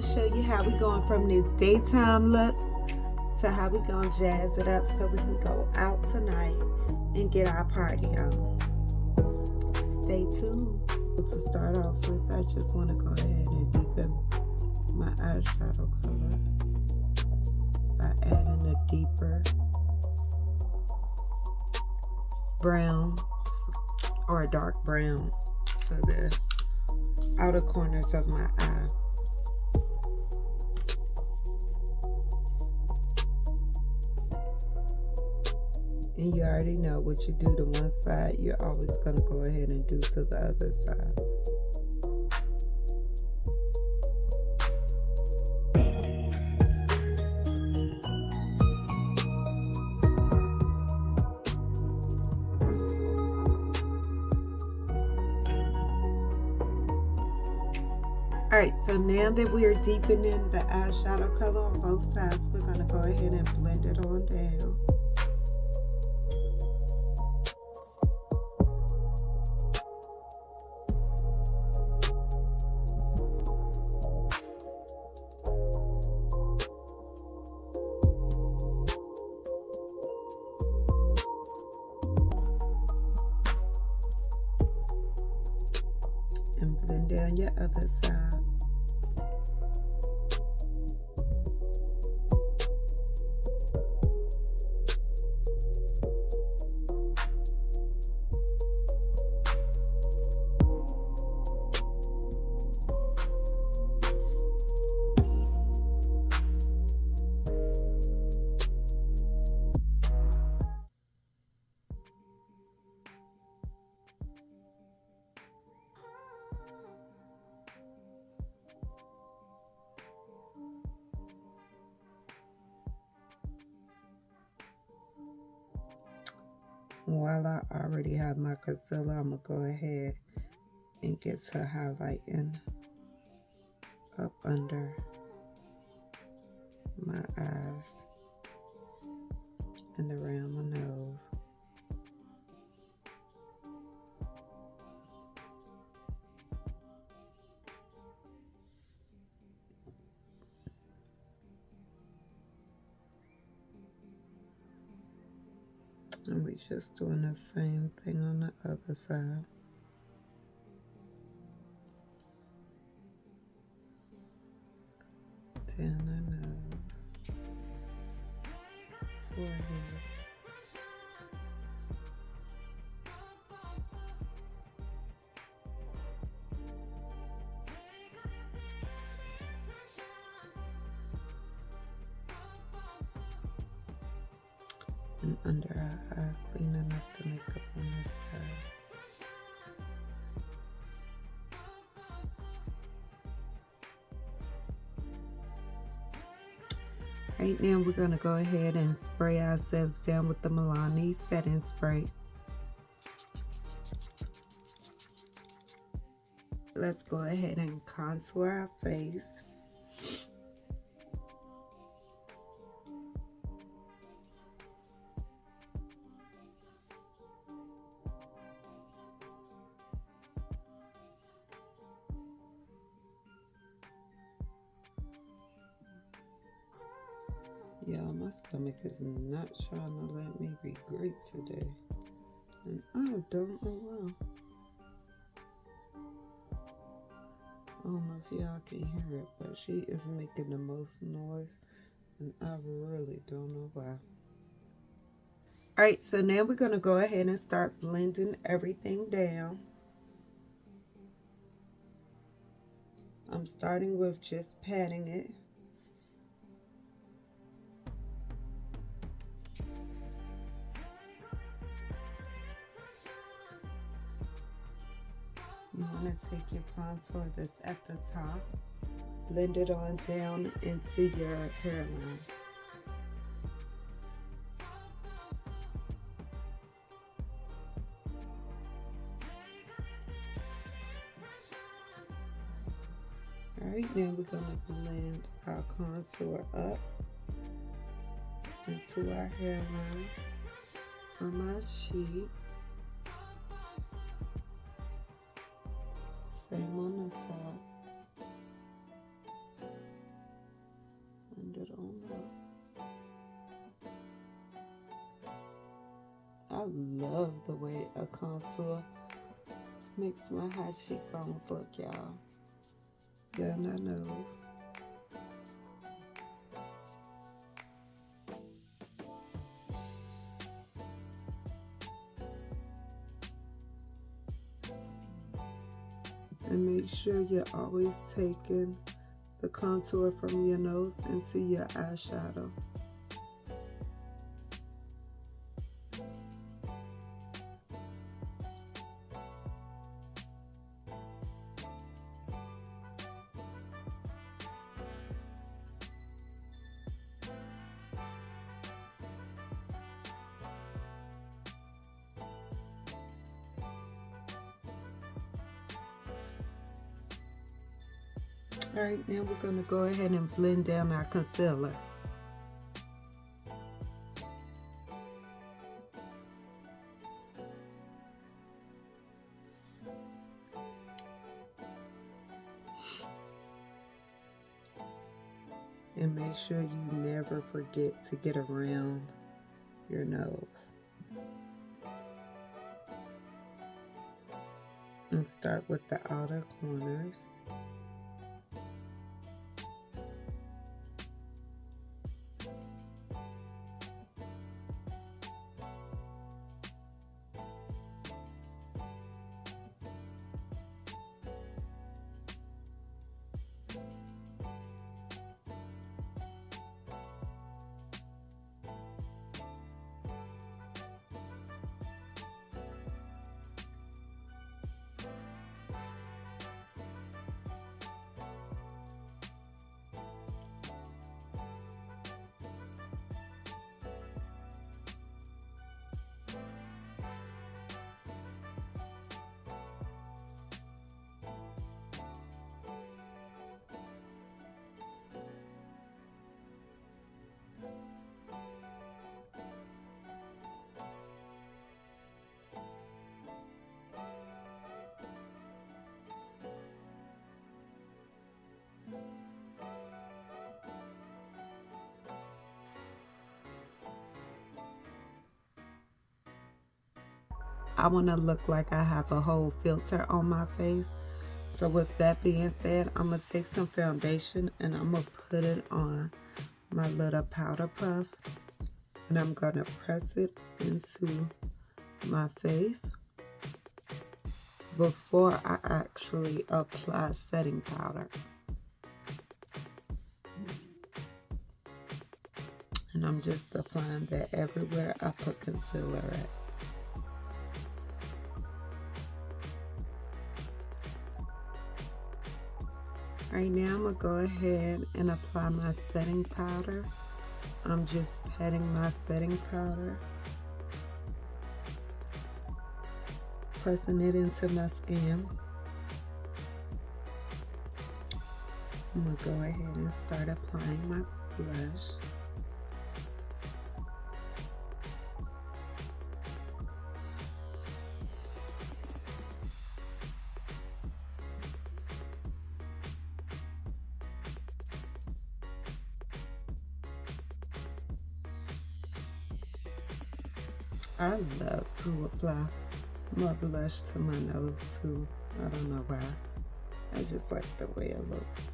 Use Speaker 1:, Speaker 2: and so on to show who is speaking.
Speaker 1: going to show you how we going from this daytime look to how we going to jazz it up so we can go out tonight and get our party on. Stay tuned. To start off with, I just want to go ahead and deepen my eyeshadow color by adding a deeper brown or a dark brown to the outer corners of my eye. And you already know what you do to one side, you're always going to go ahead and do to the other side. Alright, so now that we are deepening the eyeshadow color on both sides, we're going to go ahead and blend it on down. And blend down your other side. While I already have my concealer, I'm going to go ahead and get to highlighting up under my eyes and around my nose. And we just doing the same thing on the other side. Down the nose, forehead, and under our eye, cleaning up the makeup on this side. Right now, we're going to go ahead and spray ourselves down with the Milani setting spray. Let's go ahead and contour our face. Y'all, my stomach is not trying to let me be great today. And I don't know why. I don't know if y'all can hear it, but she is making the most noise. And I really don't know why. Alright, so now we're going to go ahead and start blending everything down. I'm starting with just patting it. You want to take your contour that's at the top, blend it on down into your hairline. Alright, now we're going to blend our contour up into our hairline from our cheek. Same on this side. I love the way a contour makes my high cheekbones look, y'all. Yeah, and I know. And make sure you're always taking the contour from your nose into your eyeshadow. All right, now we're going to go ahead and blend down our concealer. And make sure you never forget to get around your nose. And start with the outer corners. I want to look like I have a whole filter on my face. So with that being said, I'm going to take some foundation and I'm going to put it on my little powder puff. And I'm going to press it into my face before I actually apply setting powder. And I'm just applying that everywhere I put concealer at. Right now I'm going to go ahead and apply my setting powder. I'm just patting my setting powder, pressing it into my skin. I'm going to go ahead and start applying my blush. I love to apply my blush to my nose too. I don't know why. I just like the way it looks.